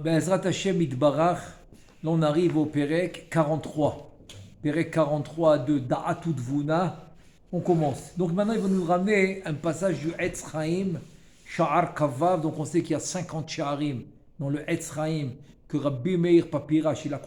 Ben, Ezrat Hashem Itbarach, là on arrive au Perek 43. Perek 43 de Da'atud Vuna. On commence. Donc maintenant, il va nous ramener un passage du Etz Chaim, Sha'ar Kavav. Donc on sait qu'il y a 50 Sha'arim dans le Etz Chaim que Rabbi Meir Papirash il a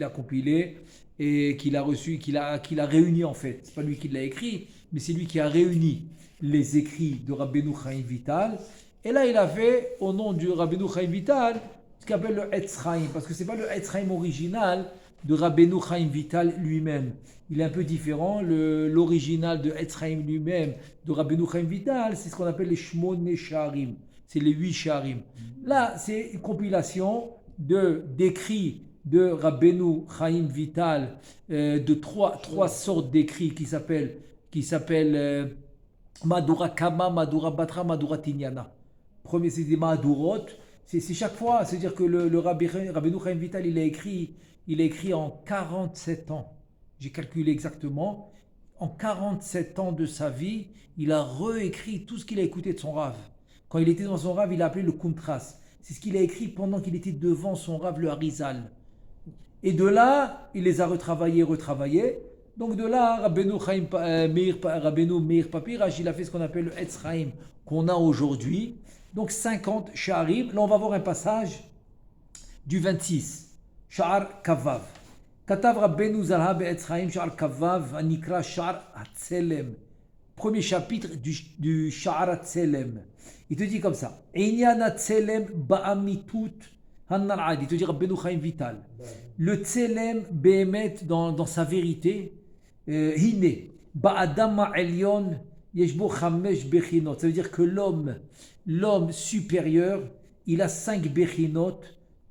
compilé et qu'il a reçu, qu'il a réuni en fait. C'est pas lui qui l'a écrit, mais c'est lui qui a réuni les écrits de Rabbeinu Chaim Vital. Et là, il a fait, au nom du Rabbeinu Chaim Vital, ce qu'on appelle le Etz Chaim, parce que ce n'est pas le Etz Chaim original de Rabbeinu Chaim Vital lui-même. Il est un peu différent. L'original de Etz Chaim lui-même, de Rabbeinu Chaim Vital, c'est ce qu'on appelle les Shmone Sha'arim. C'est les 8 Sha'arim. Là, c'est une compilation d'écrits de Rabbeinu Chaim Vital, de trois sortes d'écrits qui s'appellent Madura Kama, Madura Batra, Madura Tinyana. Premier, c'est des Madurot. C'est chaque fois, c'est-à-dire que le Rabbeinu Chaim Vital, il a écrit en 47 ans. J'ai calculé exactement. En 47 ans de sa vie, il a réécrit tout ce qu'il a écouté de son Rav. Quand il était dans son Rav, il a appelé le Kuntras. C'est ce qu'il a écrit pendant qu'il était devant son Rav, le Harizal. Et de là, il les a retravaillés. Donc de là, Rabbeinu Meir Papirash, il a fait ce qu'on appelle le Etz Chaim qu'on a aujourd'hui. Donc 50 Sha'arim. Là, on va voir un passage du 26. Sha'ar Kavav. Katav Rabbeinu Zalha be'Etz Chaim Sha'ar Kavav Anikra Sha'ar Hatzelem. Premier chapitre du Sha'ar Hatzelem. Il te dit comme ça. Einyan Hatzelem ba'amitut hanar'ad. Il te dit Rabbeinu Chaim Vital. Le Tzelem be'emet dans sa vérité. Hine ba'adam ha'elyon yeshbo chamesh bechinot. Ça veut dire que l'homme supérieur, il a 5 bechinot,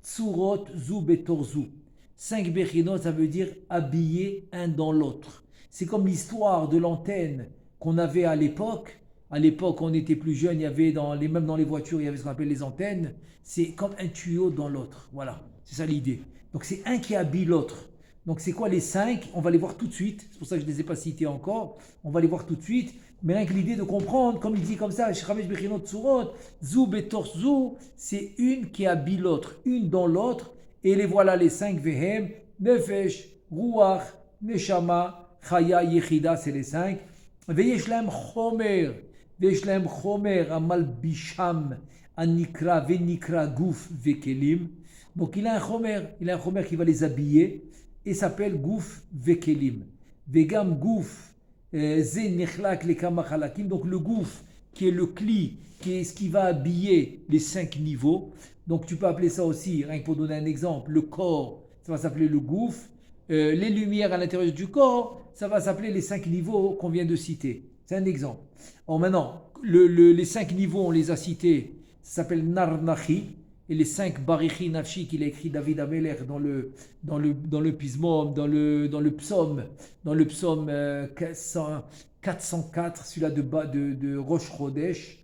tsurot, zu betorzu. 5 bechinot, ça veut dire habillés un dans l'autre. C'est comme l'histoire de l'antenne qu'on avait à l'époque. À l'époque, on était plus jeune, il y avait même dans les voitures, il y avait ce qu'on appelle les antennes. C'est comme un tuyau dans l'autre. Voilà, c'est ça l'idée. Donc c'est un qui habille l'autre. Donc c'est quoi les 5? On va les voir tout de suite. C'est pour ça que je ne les ai pas cités encore. On va les voir tout de suite. Mais rien que l'idée de comprendre, comme il dit comme ça, c'est une qui habille l'autre, une dans l'autre. Et les voilà les 5 vehem, nefesh, ruach, neshama, chaya, yechida, c'est les 5. Veyeshlem chomer, amal bisham, anikra, venikra, gouf, vekelim. Donc il a un chomer qui va les habiller et s'appelle gouf, vekelim. Vegam gouf, donc le gouf qui est le cli, qui est ce qui va habiller les 5 niveaux. Donc tu peux appeler ça aussi, rien que pour donner un exemple, le corps, ça va s'appeler le gouf. Les lumières à l'intérieur du corps, ça va s'appeler les 5 niveaux qu'on vient de citer. C'est un exemple. Alors maintenant, les 5 niveaux, on les a cités, ça s'appelle Narnachi. Et les 5 Barichi Nafshi qu'il a écrit David Ameler dans le Pismom, dans le psaume 404, celui-là de Rosh Chodesh.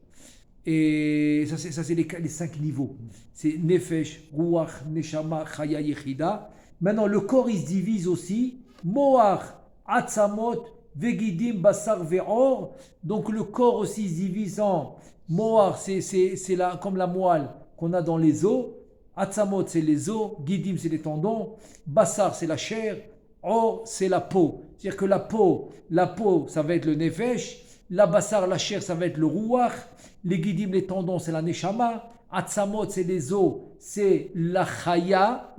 Et ça c'est les 5 niveaux. C'est Nefesh, Ruach, Neshama, Chaya, Yechida. Maintenant, le corps, il se divise aussi. Moach, Atzamot, Vegidim, Basar, Ve'or. Donc le corps aussi se divise en Moach, c'est comme la moelle qu'on a dans les os. Atzamot, c'est les os. Gidim, c'est les tendons. Bassar, c'est la chair. Or, c'est la peau. C'est-à-dire que la peau, ça va être le nefesh. La bassar, la chair, ça va être le ruach. Les gidim, les tendons, c'est la neshama. Atzamot, c'est les os. C'est la chaya.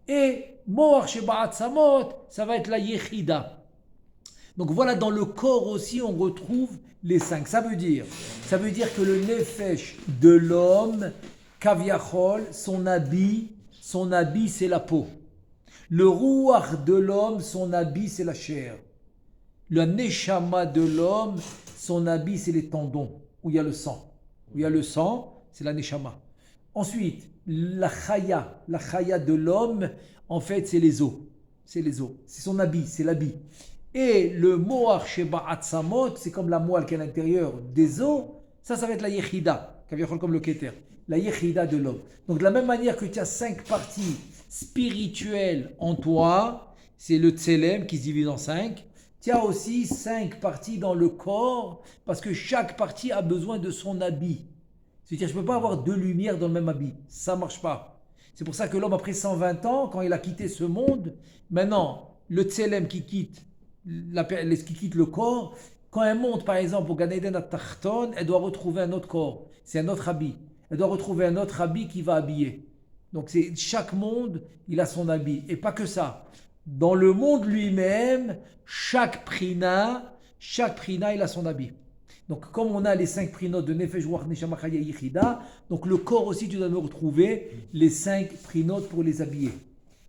Et moach sheba atzamot, ça va être la yechida. Donc voilà, dans le corps aussi, on retrouve les 5. Ça veut dire que le nefesh de l'homme, kaviachol, son habit, c'est la peau. Le ruach de l'homme, son habit, c'est la chair. Le neshama de l'homme, son habit, c'est les tendons, où il y a le sang. Où il y a le sang, c'est la neshama. Ensuite, la chaya de l'homme, en fait, c'est les os. C'est son habit, c'est l'habit. Et le moach sheba atzamot, c'est comme la moelle qui est à l'intérieur des os, ça va être la yechida, comme le keter, la yechida de l'homme. Donc de la même manière que tu as 5 parties spirituelles en toi, c'est le tselem qui se divise en 5, tu as aussi 5 parties dans le corps, parce que chaque partie a besoin de son habit. C'est-à-dire, je ne peux pas avoir 2 lumières dans le même habit, ça ne marche pas. C'est pour ça que l'homme, après 120 ans, quand il a quitté ce monde, maintenant, le tselem qui quitte, qui quitte le corps, quand elle monte, par exemple, au Gan Eden à Tachton, elle doit retrouver un autre corps. C'est un autre habit. Elle doit retrouver un autre habit qui va habiller. Donc, chaque monde, il a son habit. Et pas que ça. Dans le monde lui-même, chaque prina, il a son habit. Donc, comme on a les 5 prinotes de Nefesh, Ruach, Neshama, Chaya, Yichida, donc le corps aussi, tu dois me retrouver les 5 prinotes pour les habiller.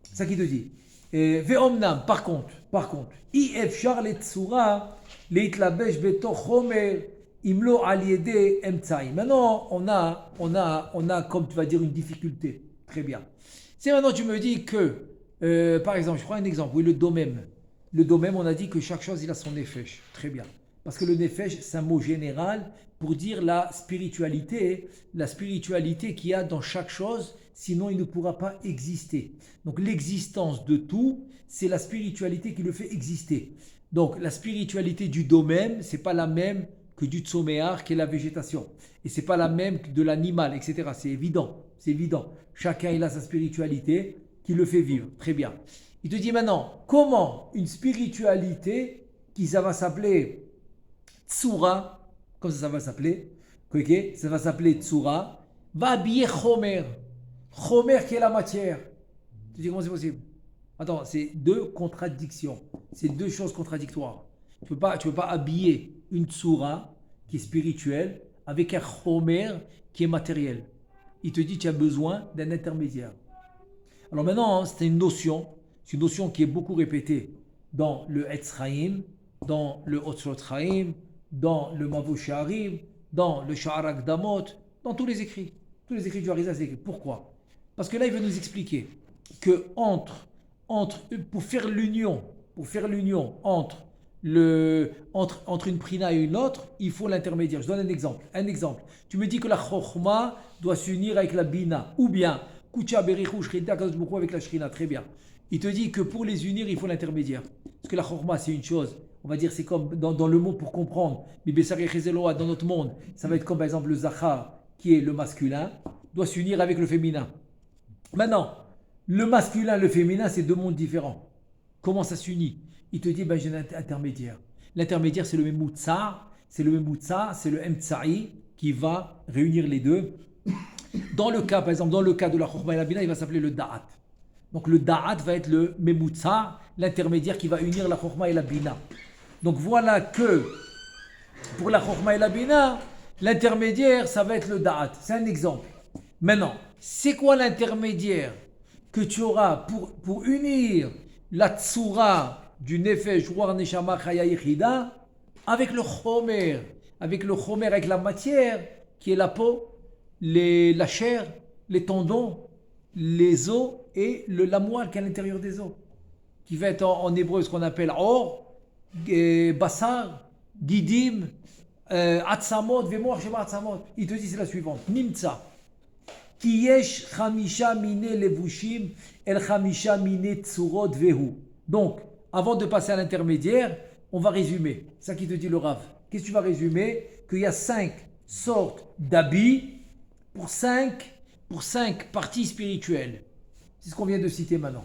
C'est ça qu'il te dit. Ve'omnam, par contre, I efshar le tsura, leitlabesh beto chomer, imlo aliede emtsai. Maintenant, on a, comme tu vas dire, une difficulté. Très bien. Si maintenant tu me dis que, par exemple, je prends un exemple, oui, le domem. Le domem, on a dit que chaque chose, il a son nefesh. Très bien. Parce que le nefesh, c'est un mot général pour dire la spiritualité qu'il y a dans chaque chose, sinon il ne pourra pas exister. Donc l'existence de tout, c'est la spiritualité qui le fait exister. Donc la spiritualité du domem, c'est pas la même que du tsoméar, qui est la végétation. Et c'est pas la même que de l'animal, etc. C'est évident. Chacun, il a sa spiritualité qui le fait vivre. Très bien. Il te dit maintenant, comment une spiritualité qui ça va s'appeler Tsura, comme ça va s'appeler, ça va s'appeler Tsura, va habiller Chomer. Chomer qui est la matière. Tu dis comment c'est possible? Attends, c'est 2 contradictions. C'est 2 choses contradictoires. Tu ne peux pas habiller une Tsura qui est spirituelle avec un Chomer qui est matériel. Il te dit que tu as besoin d'un intermédiaire. Alors maintenant, c'est une notion qui est beaucoup répétée dans le Etz Chaim, dans le Otzrot Chaim, dans le Mavo She'arim, dans le Sha'ar Akdamot, dans tous les écrits. Tous les écrits du Harizal, c'est écrit. Pourquoi? Parce que là, il veut nous expliquer que pour faire l'union entre une prina et une autre, il faut l'intermédiaire. Je donne un exemple. Tu me dis que la chokhma doit s'unir avec la bina, ou bien kucha berichu shrita kadosh bokhu avec la shrina. Très bien. Il te dit que pour les unir, il faut l'intermédiaire. Parce que la chokhma, c'est une chose. On va dire, c'est comme dans le mot pour comprendre. Dans notre monde, ça va être comme par exemple le zachar, qui est le masculin, doit s'unir avec le féminin. Maintenant, le masculin, le féminin, c'est 2 mondes différents. Comment ça s'unit? Il te dit, j'ai un intermédiaire. L'intermédiaire, c'est le memutsa, c'est le emtsai qui va réunir les deux. Dans le cas, par exemple, de la chokhma et la bina, il va s'appeler le da'at. Donc le da'at va être le memutsa, l'intermédiaire qui va unir la chokhma et la bina. Donc voilà que pour la chokhma et la bina, l'intermédiaire, ça va être le da'at. C'est un exemple. Maintenant, c'est quoi l'intermédiaire que tu auras pour unir la tsura du nefesh, ruach, neshama, chaya, yichida avec le chomer, avec la matière qui est la peau, la chair, les tendons, les os et la moelle qui est à l'intérieur des os, qui va être en hébreu ce qu'on appelle or, basar, gidim, atzamot, vemoach sheba atzamot. Il te dit c'est la suivante, nimtza. Ki yesh chamisha mine levushim el chamisha mine tsurot vehu. Donc, avant de passer à l'intermédiaire, on va résumer. C'est ça qui te dit le Rav. Qu'est-ce que tu vas résumer? Qu'il y a 5 sortes d'habits pour 5 parties spirituelles. C'est ce qu'on vient de citer maintenant.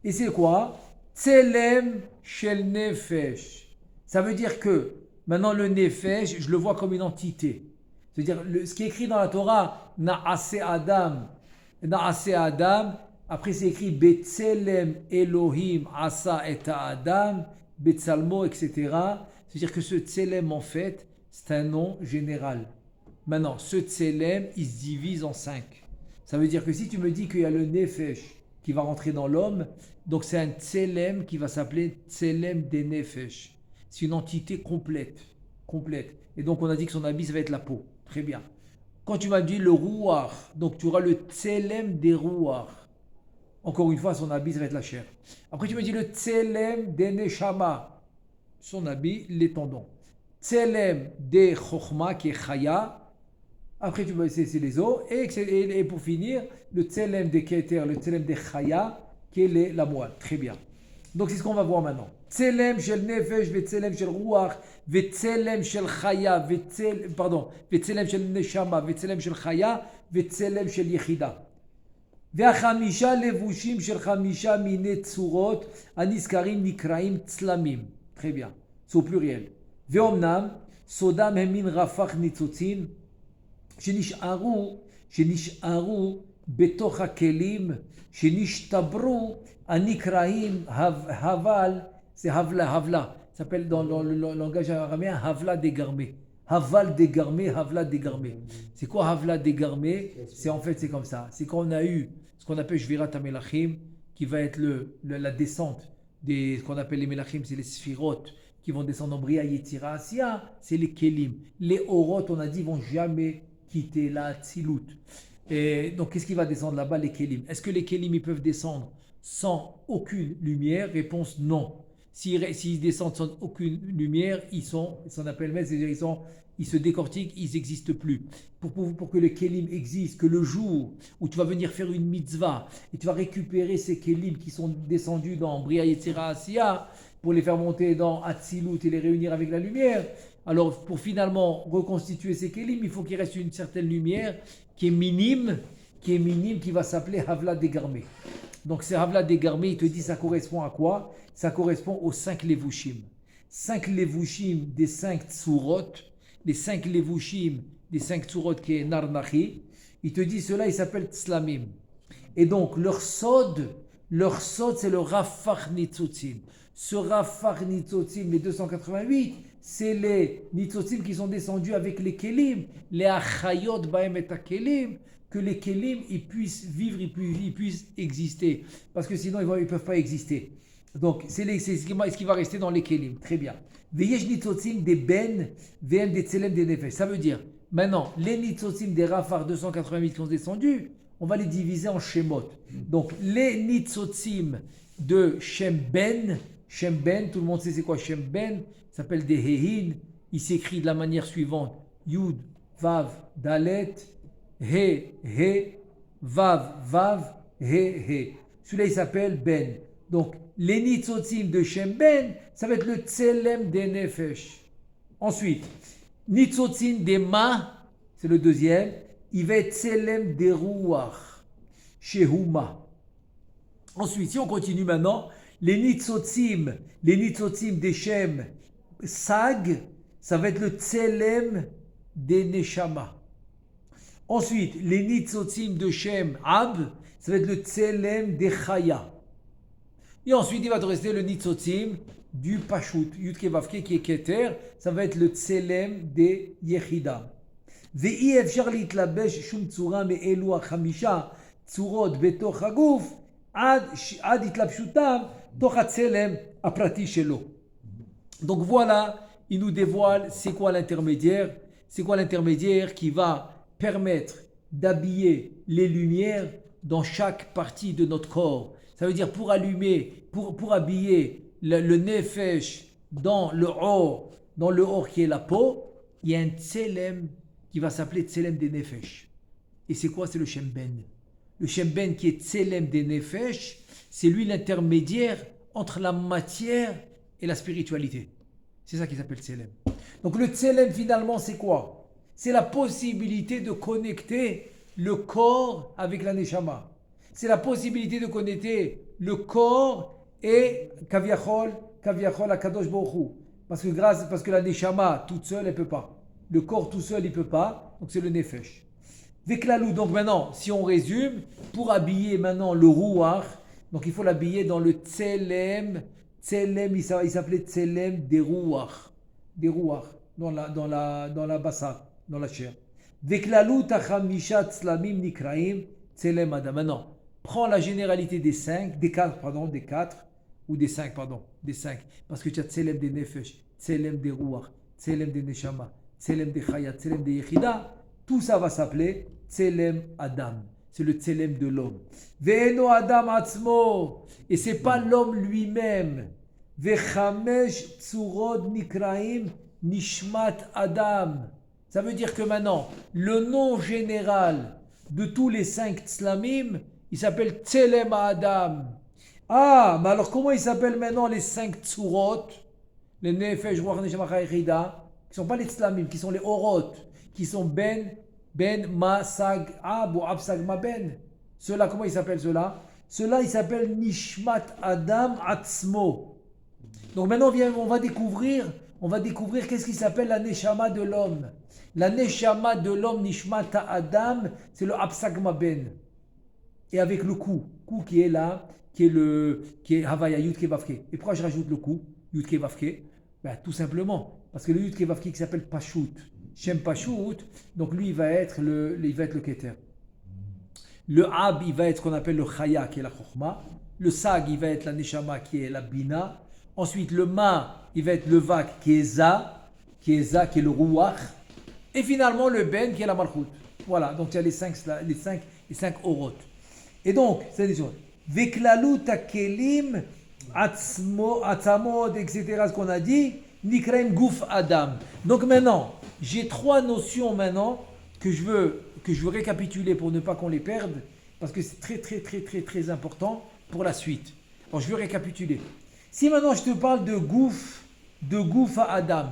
Et c'est quoi? Tselem shel nefesh. Ça veut dire que maintenant le nefesh, je le vois comme une entité. C'est-à-dire ce qui est écrit dans la Torah, Na'ase Adam. Après c'est écrit Betselem Elohim Asa et Adam, Betsalmo, etc. C'est-à-dire que ce Tselem en fait, c'est un nom général. Maintenant, ce Tselem, il se divise en 5. Ça veut dire que si tu me dis qu'il y a le Nefesh qui va rentrer dans l'homme, donc c'est un Tselem qui va s'appeler Tselem des Nefesh. C'est une entité complète. Et donc on a dit que son habit, ça va être la peau. Très bien. Quand tu m'as dit le Rouar, donc tu auras le Tselem des Rouar. Encore une fois, son habit, ça va être la chair. Après, tu me dis le Tselem des Neshama. Son habit, les tendons. Tselem des Chokhma, qui est Chaya. Après, tu me dis, c'est les os. Et pour finir, le Tselem des Keter, le Tselem des Chaya, qui est la moelle. Très bien. Donc, c'est ce qu'on va voir maintenant. Tselem shel nefesh, vetselem shel ruach, vetselem shel chaya, vetselem shel neshama, vetselem shel chaya, vetselem shel yechida. והחמישה לבושים של חמישה מיני צורות הנזכרים נקראים צלמים. Très bien. C'est au pluriel. ואומנם סודם הם מין רפ"ח ניצוצין שנשארו בתוך הכלים שנשתברו הנקראים הבל, c'est havla. Ça s'appelle dans le langage araméen havla dégarmé. Haval dégarmé, havla dégarmé. C'est quoi havla dégarmé? C'est en fait c'est comme ça. C'est quand on a eu ce qu'on appelle Shvirat HaMelachim, qui va être la descente des ce qu'on appelle les Melachim, c'est les Sphirot qui vont descendre en Bria Yetzira Asiya, c'est les Kelim. Les Orot, on a dit, vont jamais quitter la Tzilut. Et donc, qu'est-ce qui va descendre là-bas? Les Kelim. Est-ce que les Kelim, ils peuvent descendre sans aucune lumière? Réponse non. S'ils descendent sans aucune lumière, ils sont, ce qu'on appelle, c'est-à-dire ils se décortiquent, ils n'existent plus. Pour que les kelim existent, que le jour où tu vas venir faire une mitzvah et tu vas récupérer ces kelim qui sont descendus dans Bria Yetzira Asiya pour les faire monter dans Atzilut et les réunir avec la lumière, alors pour finalement reconstituer ces kelim, il faut qu'il reste une certaine lumière qui est minime, qui va s'appeler Havla Dégarmé. Donc c'est Havla Dégarmé, il te dit ça correspond à quoi? Ça correspond aux 5 levushim. 5 levushim des 5 tsurot, les 5 levushim des 5 tsurot qui est Narnachi. Il te dit cela, il s'appelle Tzlamim. Et donc leur sod c'est le Rafach Nitzotzim. Ce Rafach Nitzotzim, les 288, c'est les Nitzotzim qui sont descendus avec les Kelim, les Achayot Baem et Kelim, que les Kelim ils puissent vivre, ils puissent exister. Parce que sinon ils ne peuvent pas exister. Donc c'est ce qui va rester dans les Kelim. Très bien. Veyesh Nitzotzim des Ben, VM des Tselem des Nefesh. Ça veut dire, maintenant, les Nitzotzim des Rafach 288 qui sont descendus, on va les diviser en Shemot. Donc les Nitzotzim de Shem Ben, tout le monde sait c'est quoi Shem Ben, ça s'appelle des Hehin. Il s'écrit de la manière suivante: Yud, Vav, Dalet, He, Vav, He. Celui-là il s'appelle Ben. Donc les Nitzotzim de Shem Ben, ça va être le Tselem des Nefesh. Ensuite, Nitzotzim des Ma, c'est le deuxième, il va être Tselem des Ruach, chez Huma. Ensuite, si on continue maintenant, les Nitzotzim des Shem Sag, ça va être le Tselem des Neshama. Ensuite, les Nitzotzim de Shem Ab, ça va être le Tselem des Chaya. Et ensuite, il va te rester le Nitzotzim du Pashut, Yudke Vavke qui est Keter, ça va être le Tselem des Yechida. ואי אפשר להתלבש שום צורה מאלו 5 צורות בתוך הגוף עד התלבשותם תוך הצלם הפרטי שלו. Donc voilà, il nous dévoile c'est quoi l'intermédiaire qui va permettre d'habiller les lumières dans chaque partie de notre corps. Ça veut dire pour habiller le nefesh dans le or qui est la peau, il y a un tselem qui va s'appeler Tselem des Nefesh. Et c'est quoi? C'est le Shem Ben. Le Shem Ben qui est Tselem des Nefesh, c'est lui l'intermédiaire entre la matière et la spiritualité. C'est ça qui s'appelle Tselem. Donc le Tselem finalement c'est quoi? C'est la possibilité de connecter le corps avec la Neshama. C'est la possibilité de connecter le corps et Kaviachol Akadosh Baruch Hu. Parce que la Neshama toute seule elle ne peut pas. Le corps tout seul, il ne peut pas, donc c'est le Nefesh. Veklalou, donc maintenant, si on résume, pour habiller maintenant le Ruach, donc il faut l'habiller dans le Tselem, il s'appelait Tselem des Ruach, dans la bassar, dans la chair. Veklalou tachamisha tzlamim nikraim Tselem Adam. Maintenant, prends la généralité des 5, des 4, ou des 5, parce que tu as Tselem des Nefesh, Tselem des Ruach, Tselem des Neshama, Tselem de Chaya, Tselem de Yechida, tout ça va s'appeler Tselem Adam. C'est le Tselem de l'homme. Ve'eno Adam atzmo, et c'est pas l'homme lui-même. Ve'chamesh tsurod nikraim nishmat Adam. Ça veut dire que maintenant, le nom général de tous les 5 Tzlamim, il s'appelle Tselem Adam. Ah, mais alors comment il s'appelle maintenant les 5 Tsurot? Les Nefesh, Ruach, Neshama, Chaya, Yechida, qui ne sont pas les Tzlamim, qui sont les Orot, qui sont Ben, Ma, Sag, Ab ou Ab, Sag, Ma, Ben. Cela, comment il s'appelle cela? Cela, il s'appelle Nishmat Adam Atzmo. Donc maintenant, on va découvrir qu'est-ce qui s'appelle la Neshama de l'homme. La Neshama de l'homme, Nishmat Adam, c'est le Absagma Ben. Et avec le coup qui est là, qui est Havaya Yud Vavke. Et pourquoi je rajoute le coup, Yud Vavke? Ben, tout simplement, parce que le Yud Vavke qui s'appelle Pashut, Shem Pashut, donc lui il va être le Keter. Le Ab, il va être ce qu'on appelle le Chaya, qui est la Chokhma. Le Sag, il va être la Neshama, qui est la Bina. Ensuite, le Ma, il va être le Vak, qui est Za, qui est le Ruach. Et finalement, le Ben, qui est la Malchut. Voilà, donc il y a les cinq Orot. Et donc, c'est des choses. Veklalu takelim, atzamod, etc., ce qu'on a dit, Nikraim Guf Adam. Donc maintenant, j'ai 3 notions maintenant que je veux récapituler pour ne pas qu'on les perde, parce que c'est très, très, très, très, très important pour la suite. Alors, je veux récapituler. Si maintenant je te parle de Gouf à Adam,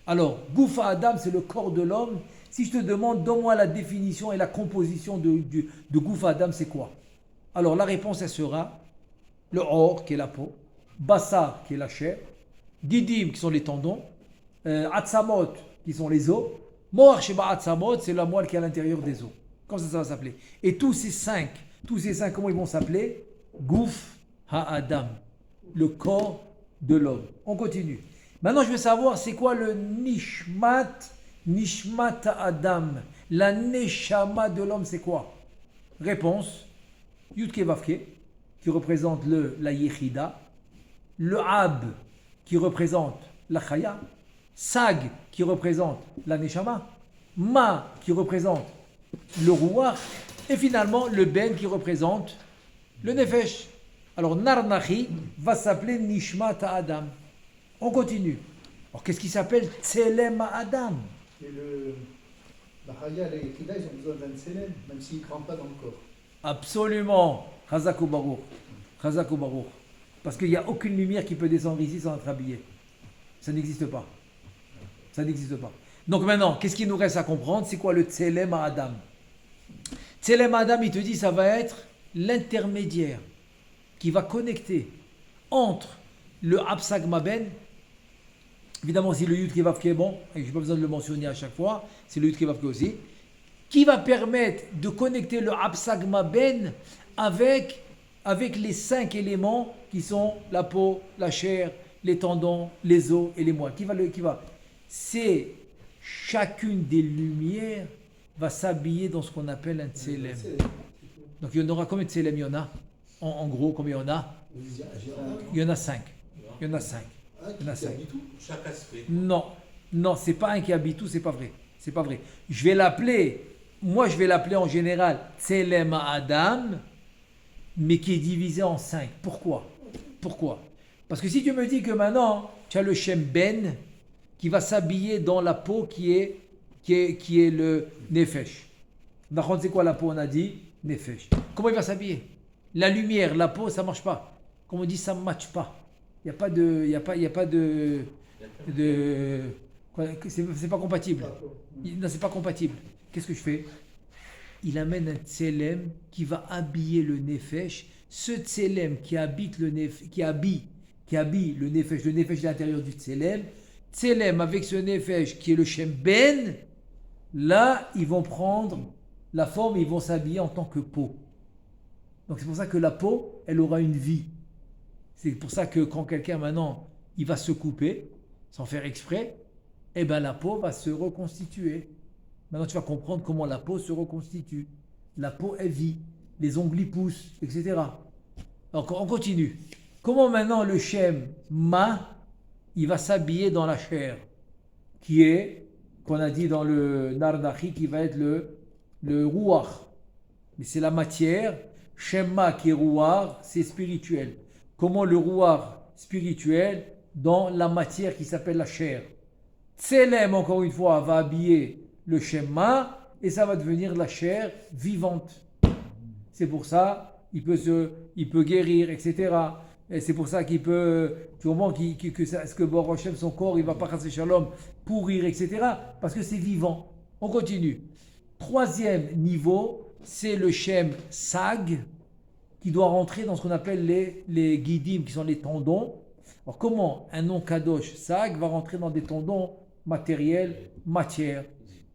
alors Gouf à Adam, c'est le corps de l'homme. Si je te demande, donne-moi la définition et la composition de Gouf à Adam, c'est quoi? Alors, la réponse, elle sera le Or, qui est la peau, Bassar, qui est la chair, Didim, qui sont les tendons, Atzamot, qui sont les os, Moar Sheba Atzamot, c'est la moelle qui est à l'intérieur des os. Comme ça va s'appeler. Et tous ces cinq, comment ils vont s'appeler? Gouf Ha-Adam, le corps de l'homme. On continue. Maintenant, je veux savoir, c'est quoi le Nishmat Adam, la Neshama de l'homme, c'est quoi? Réponse, Yudke Vavke, qui représente la Yechida, le Ab, qui représente la Chaya, Sag, qui représente la Neshama, Ma, qui représente le Ruach, et finalement le Ben, qui représente le Nefesh. Alors Narnachi va s'appeler Nishmat Adam. On continue. Alors qu'est-ce qui s'appelle Tselem Adam? Et la Chaya et les Yechida, ils ont besoin d'un Tselem, même s'ils ne crament pas dans le corps. Absolument. Chazak ou Baruch. Parce qu'il n'y a aucune lumière qui peut descendre ici sans être habillée. Ça n'existe pas. Donc maintenant, qu'est-ce qu'il nous reste à comprendre? C'est quoi le Tselem Adam? Tselem Adam, il te dit, ça va être l'intermédiaire qui va connecter entre le Absagma Ben. Évidemment, si le Yud Kevavke est bon, et je n'ai pas besoin de le mentionner à chaque fois, c'est le Yud Kevavke aussi, qui va permettre de connecter le Absagma Ben avec les 5 éléments qui sont la peau, la chair, les tendons, les os et les moelles. C'est chacune des lumières va s'habiller dans ce qu'on appelle un tselem. Donc il y en aura combien de tselem il y en a? En gros, combien il y en a? Il y en a 5. Chaque aspect. Non, c'est pas un qui habite tout, c'est pas vrai. Je vais l'appeler en général Tselem Adam, mais qui est divisé en 5. Pourquoi? Parce que si tu me dis que maintenant, tu as le Shem Ben qui va s'habiller dans la peau qui est le Nefesh. D'accord, c'est quoi la peau? On a dit Nefesh. Comment il va s'habiller? La lumière, la peau, ça ne marche pas. Comme on dit, ça ne matche pas. Il n'y a pas de... C'est pas compatible. Non, c'est pas compatible. Qu'est-ce que je fais? Il amène un tselem qui va habiller le nefesh. Ce tselem qui habille le nefesh est à l'intérieur du tselem. Tselem avec ce nefesh qui est le Shem Ben, là, ils vont prendre la forme et ils vont s'habiller en tant que peau. Donc c'est pour ça que la peau, elle aura une vie. C'est pour ça que quand quelqu'un maintenant, il va se couper, sans faire exprès, eh ben la peau va se reconstituer. Maintenant, tu vas comprendre comment la peau se reconstitue. La peau, elle vit, les ongles poussent, etc. Alors, on continue. Comment maintenant le Shem Ma, il va s'habiller dans la chair, qui est, qu'on a dit dans le Nardachi, qui va être le Ruach. Mais c'est la matière. Shem Ma qui est Ruach, c'est spirituel. Comment le Ruach spirituel dans la matière qui s'appelle la chair. Tselem, encore une fois, va habiller le Shema et ça va devenir la chair vivante. C'est pour ça il peut guérir, etc. Et c'est pour ça qu'il peut, du moment que Baruch Hashem, son corps, il ne va pas casser shalom, pourrir, etc. Parce que c'est vivant. On continue. Troisième niveau, c'est le Shem Sag qui doit rentrer dans ce qu'on appelle les guidim, qui sont les tendons. Alors comment un nom Kadosh Sag va rentrer dans des tendons matériels, matière?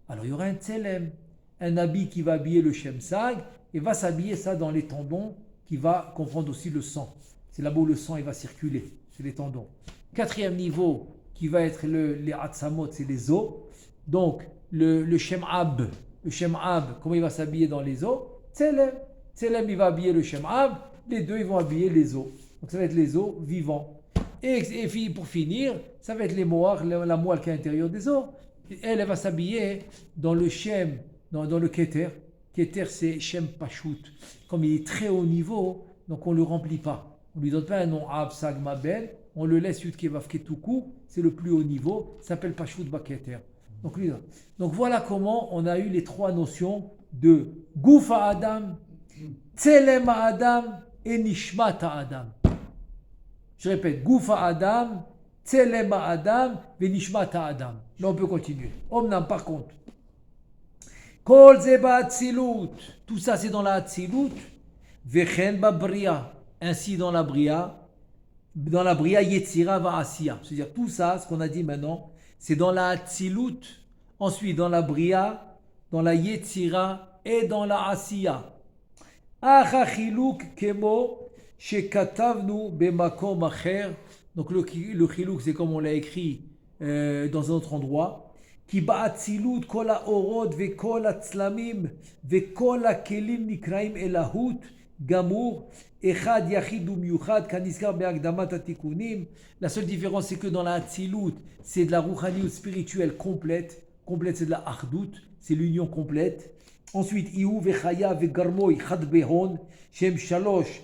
Alors il y aura un tselem, un habit qui va habiller le Shem Sag et va s'habiller ça dans les tendons qui va comprendre aussi le sang. C'est là-bas où le sang il va circuler, c'est les tendons. Quatrième niveau qui va être les Atzamot, c'est les os. Donc le Shem Ab, comment il va s'habiller dans les os? Tselem. Tselem, il va habiller le Shem Ab, les deux, ils vont habiller les os. Donc, ça va être les os vivants. Et pour finir, ça va être les moires, la moelle qui est à l'intérieur des os. Elle va s'habiller dans le Shem, dans le Keter. Keter, c'est Shem Pashut. Comme il est très haut niveau, donc on ne le remplit pas. On ne lui donne pas un nom Ab, Sag, Mabel. On le laisse Yud Kevav Ketuku. C'est le plus haut niveau. Ça s'appelle Pashut Baketer. Donc voilà comment on a eu les trois notions de Goufa Adam, Tselem Adam et Nishmat Adam. Je répète, Goufa Adam, Tselem Adam et Nishmat Adam. Là on peut continuer. Omnam par contre. Kol Zeba Atzilut. Tout ça c'est dans la Atzilut. Vechen Babria. Ainsi dans la Bria. Dans la Bria Yetzira va Asiya. C'est-à-dire tout ça, ce qu'on a dit maintenant, c'est dans la Atzilut. Ensuite dans la Bria, dans la Yetzira et dans la Asiya. Achachiluk kemo shekatavnu bemakom acher. Donc le chiluk c'est comme on l'a écrit dans un autre endroit. Ki ba'atzilut kol ha'orot ve'kol ha'tzlamim ve'kol ha'kelim nikraim elahut gamur echad yachid u'miyuchad kanizkar be'akdamat hatikunim. La seule différence c'est que dans la atzilut c'est de la rouhaniyut spirituelle complète. Complète c'est de la achdout, c'est l'union complète. Ensuite, Iou vechaya vegarmoy chad behon shem shalosh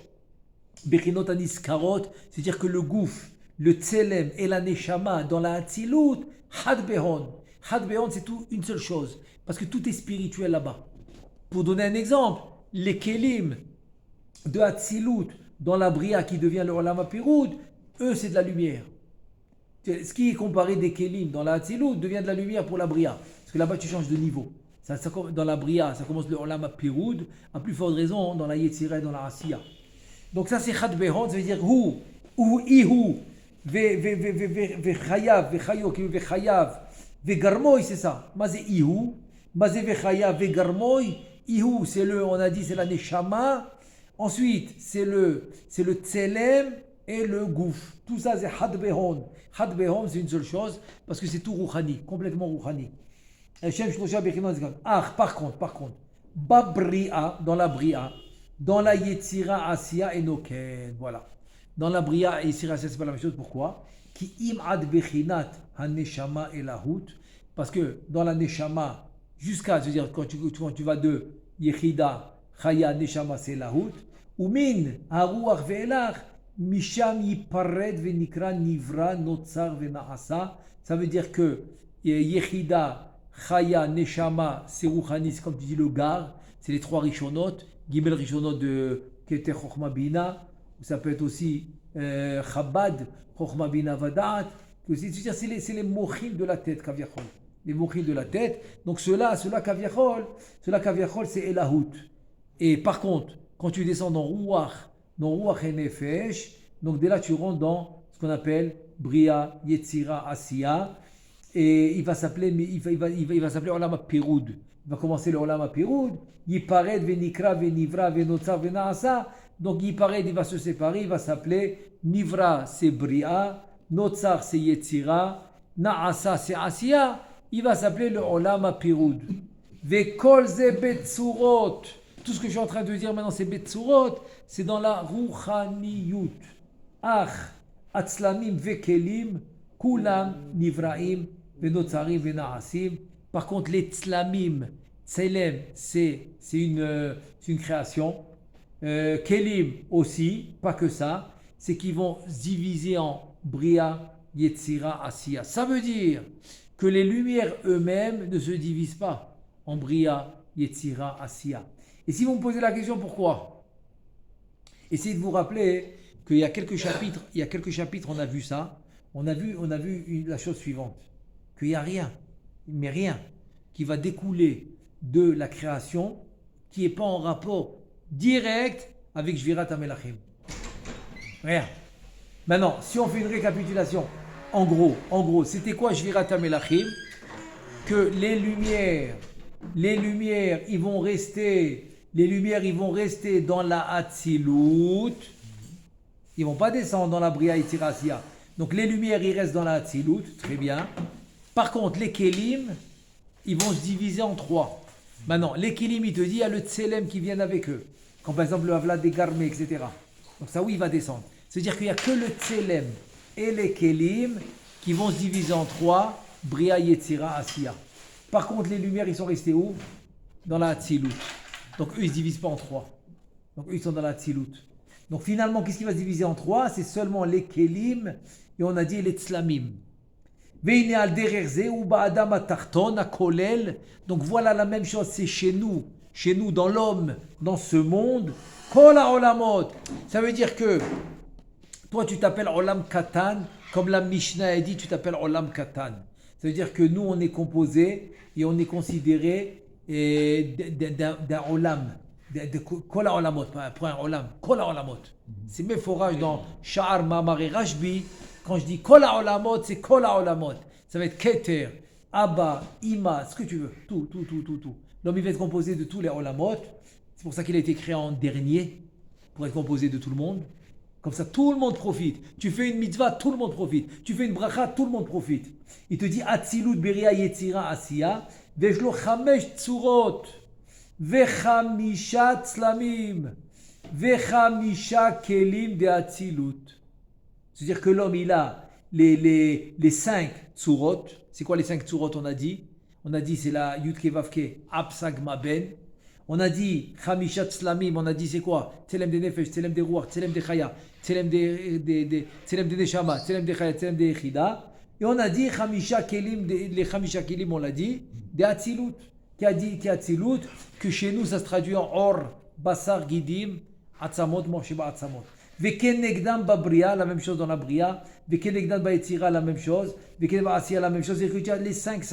bechinot aniskarot, c'est-à-dire que le gouf, le tselem et la neshama dans la hatzilut, chad behon. Chad behon, c'est tout une seule chose, parce que tout est spirituel là-bas. Pour donner un exemple, les kelim de hatzilut dans la bria qui devient le olam hapiroud, eux c'est de la lumière. Ce qui est comparé des kelim dans la hatzilut devient de la lumière pour la bria, parce que là-bas tu changes de niveau. Dans la Bria, ça commence le Olam HaPiroud, à plus forte raison dans la Yetzira et dans la Asiya. Donc ça c'est Chad Behon, ça veut dire Hu, Ihu, Vechayav, Vechayav, Vegarmoy, c'est ça. Mazé Ihu, Mazé Vechayav, Vegarmoy, Ihu, on a dit c'est la Neshama. Ensuite, c'est le Tselem et le Gouf. Tout ça c'est Chad Behon. Chad Behon c'est une seule chose, parce que c'est tout Rouhani, complètement Rouhani. Par contre, Babria, dans la Bria, dans la Yetzira, Asiya et Noken, voilà. Dans la Bria et Yetzira, Asiya, c'est pas la même chose. Pourquoi? Ki im'ad bechinat ha-neshama et la hout, parce que dans la neshama, c'est-à-dire quand tu vas de Yechida, Chaya, neshama, c'est la hout, ou min, haruach ve'elach, misham yipared ve'nikra nivra notzar ve'naasa, ça veut dire que Yechida, Chaya, Neshama, c'est Rouhani, comme tu dis le Gar, c'est les trois Rishonot, Gimel Rishonot de Keter Chochma Bina, ça peut être aussi Chabad, Chochma Bina Vadat, c'est les mochim de la tête, Kaviachol. Les mochim de la tête, donc ceux-là Kaviachol, c'est Elahut. Et par contre, quand tu descends dans Ruach et Nefesh, donc dès là tu rentres dans ce qu'on appelle Bria, Yetzira, Asiya. Et il va s'appeler Olam HaPiroud. Il va commencer le Olam HaPiroud. Yipared venikra venivra venotzar venaasa. Donc Yipared, il va se séparer. Il va s'appeler Nivra, c'est Bria. Notzar, c'est Yetzira. Naasa, c'est Asiya. Il va s'appeler le Olam HaPiroud. Vekol ze betzurot. Tout ce que je suis en train de dire maintenant, c'est betzurot. C'est dans la Rouhaniyut. Ach, atzlamim vekelim. Kulam, Nivraim. Par contre, les tzlamim, tselem, c'est une création. Kelim aussi, pas que ça, c'est qu'ils vont se diviser en Bria, Yetzira, Asiya. Ça veut dire que les lumières eux-mêmes ne se divisent pas en Bria, Yetzira, Asiya. Et si vous me posez la question pourquoi, essayez de vous rappeler qu'il y a quelques chapitres, on a vu ça. On a vu la chose suivante, qu'il n'y a rien, mais rien, qui va découler de la création, qui n'est pas en rapport direct avec Shvirat HaMelachim. Rien. Maintenant, si on fait une récapitulation, en gros, c'était quoi Shvirat HaMelachim? Que les lumières, ils vont rester dans la Hatzilut. Ils ne vont pas descendre dans la Bria Yetzira Asiya. Donc les lumières, ils restent dans la Hatzilut, très bien. Par contre, les Kélim, ils vont se diviser en 3. Maintenant, les Kélim, il te dit, il y a le Tselem qui vient avec eux. Comme par exemple le Havla des Garmé, etc. Donc ça, oui, il va descendre. C'est-à-dire qu'il n'y a que le Tselem et les Kélim qui vont se diviser en 3, Bria Yetzira Asiya. Par contre, les lumières, ils sont restés où? Dans la Hatzilut. Donc eux, ils ne se divisent pas en 3. Donc eux, ils sont dans la Hatzilut. Donc finalement, qu'est-ce qui va se diviser en 3? C'est seulement les Kélim et on a dit les Tzlamim. Donc voilà la même chose, c'est chez nous dans l'homme, dans ce monde. Ça veut dire que toi tu t'appelles Olam Katan, comme la Mishnah a dit, tu t'appelles Olam Katan. Ça veut dire que nous on est composé et on est considéré d'un Olam. De Kol HaOlamot, pas un Olam, Kol HaOlamot. C'est mes forages dans Sha'ar, Ma'amar et Rashbi. Quand je dis Kol HaOlamot, c'est Kol HaOlamot. Ça va être Keter, Abba, Ima, ce que tu veux. Tout. L'homme, il va être composé de tous les Olamot. C'est pour ça qu'il a été créé en dernier, pour être composé de tout le monde. Comme ça, tout le monde profite. Tu fais une mitzvah, tout le monde profite. Tu fais une bracha, tout le monde profite. Il te dit Atzilut Beria Yetzira Asiya, Vejlo Chamesh Tzurot. Vechamisha tzlamim, vechamisha kelim de atzilut. C'est-à-dire que l'homme, il a les 5 tsurot. C'est quoi les 5 tsurot, on a dit? On a dit c'est la yudke vavke absagma ben. On a dit chamisha tzlamim, on a dit c'est quoi? Tzelem de nefesh, tzelem de ruach, tzelem de chaya, tzelem de neshama, tzelem de chaya, tzelem de echida. Et on a dit chamisha kelim, les chamisha kelim, on l'a dit, de atzilut. Qui a dit Atzilut, que chez nous ça se traduit en Or, Basar, Gidim, Atzamot, Morsheba, Atzamot. Vekenegdam Babria, la même chose dans la Bria. Vekenegdam Baetira, la même chose. Vekenegdam Asiya, la même chose. C'est-à-dire que tu as les 5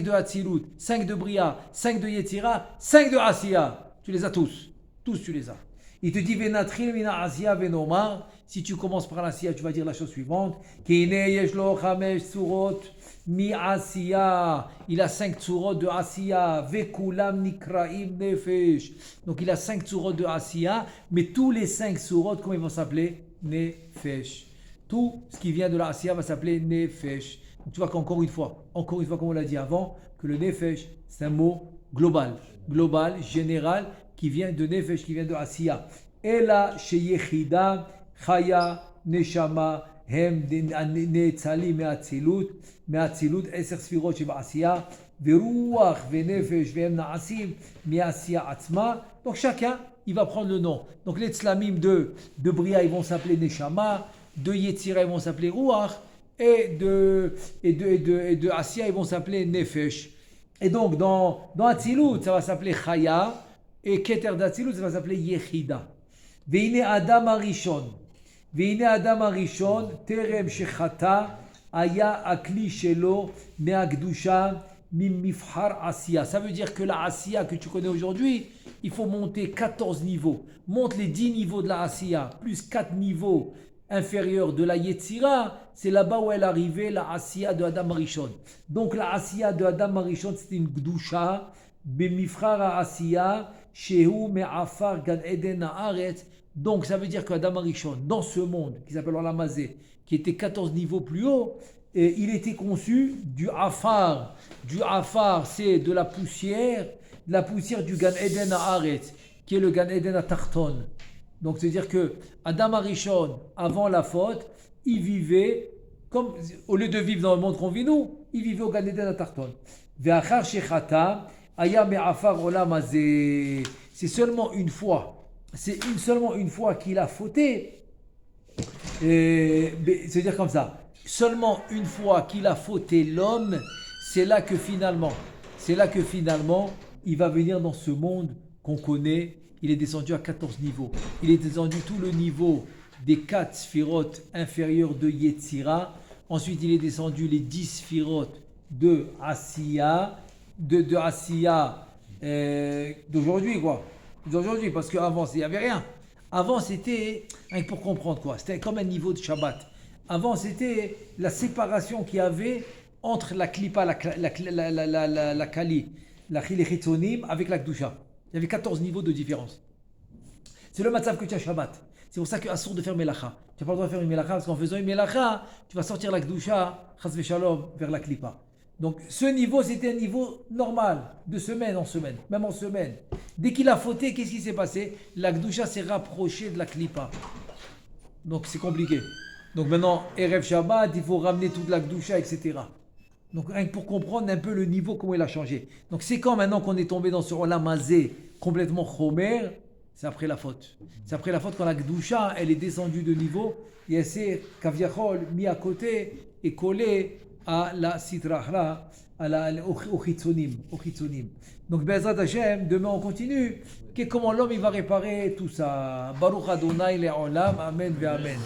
de Atzilut, 5 de Bria, 5 de Yetzira, 5 de Asiya. Tu les as tous. Tous tu les as. Il te dit Venatril mina Asiya venomar. Si tu commences par l'Asiya, tu vas dire la chose suivante. Kine yeshlo chamesh surot. Mi Asiya, il a 5 tsurot de Asiya, Vekulam Nikraim Nefesh. Donc il a 5 tsurot de Asiya, mais tous les 5 tsurot, comment ils vont s'appeler? Nefesh. Tout ce qui vient de la Asiya va s'appeler Nefesh. Donc tu vois qu'encore une fois, comme on l'a dit avant, que le Nefesh, c'est un mot global, général, qui vient de Nefesh, qui vient de Asiya. Ela Sheyechida, Chaya, Neshama, הם נאצלים מהצילות 10 ספירות שבעשייה ורוח ונפש והם נעשים מעשייה עצמה. Donc chacun il va prendre le nom. Donc les tzlamim de Bria ils vont s'appeler Neshama, de Yetzira ils vont s'appeler Ruach et de Asiya ils vont s'appeler Nefesh. Et donc dans Atzilut ça va s'appeler Chaya et Keter d'Atzilut ça va s'appeler Yechida. Veine Adam Arishon. והנה האדם הראשון, טרם שחטא, היה הכלי שלו מהקדושה ממבחר עשייה. Ça veut dire que la Asiya que tu connais aujourd'hui, il faut monter 14 niveaux. Monte les 10 niveaux de la Asiya, plus 4 niveaux inférieurs de la Yetzira, c'est là-bas où elle arrivait la Asiya de Adam Rishon. Donc la Asiya de Adam Rishon, c'était une Gdusha, במבחר העשייה, שהוא מעפר גן עדן הארץ. Donc ça veut dire qu'Adam Arishon, dans ce monde qui s'appelle Olam Hazé, qui était 14 niveaux plus haut, il était conçu du Afar. Du Afar, c'est de la poussière du Gan Eden Haaretz, qui est le Gan Eden Tarton. Donc c'est-à-dire que Adam Arishon, avant la faute, il vivait, comme, au lieu de vivre dans le monde qu'on vit nous, il vivait au Gan Eden Tarton. Ve'achar shechata, aya me'afar Olam Hazé. C'est seulement une fois qu'il a fauté, c'est-à-dire comme ça, seulement une fois qu'il a fauté l'homme, c'est là que finalement, il va venir dans ce monde qu'on connaît. Il est descendu à 14 niveaux. Il est descendu tout le niveau des 4 sphirotes inférieures de Yetzira. Ensuite, il est descendu les 10 sphirotes de Asiya, de Asiya d'aujourd'hui, quoi. D'aujourd'hui, parce qu'avant, il n'y avait rien. Avant, c'était, rien que pour comprendre, quoi, c'était comme un niveau de Shabbat. Avant, c'était la séparation qu'il y avait entre la klipa, la kali, la chilechitzonim avec la kdusha. Il y avait 14 niveaux de différence. C'est le matzav que tu as Shabbat. C'est pour ça qu'il est assourd de faire melacha. Tu n'as pas le droit de faire une melacha parce qu'en faisant une melacha, tu vas sortir la kdusha, chas v'shalom, vers la klipa. Donc ce niveau, c'était un niveau normal, de semaine en semaine, même en semaine. Dès qu'il a fauté, qu'est-ce qui s'est passé? La kdusha s'est rapprochée de la klipa. Donc c'est compliqué. Donc maintenant, Erev Shabbat, il faut ramener toute la kdusha, etc. Donc rien que pour comprendre un peu le niveau, comment il a changé. Donc c'est quand maintenant qu'on est tombé dans ce olam hazé complètement chomer, c'est après la faute. C'est après la faute quand la kdusha, elle est descendue de niveau et elle s'est kaviachol mis à côté et collée à la sitrahra, au chitzonim. Donc Be'ezrat Hashem, demain on continue. Comment l'homme il va réparer tout ça. Baruch Adonai le'olam, amen ve'amen.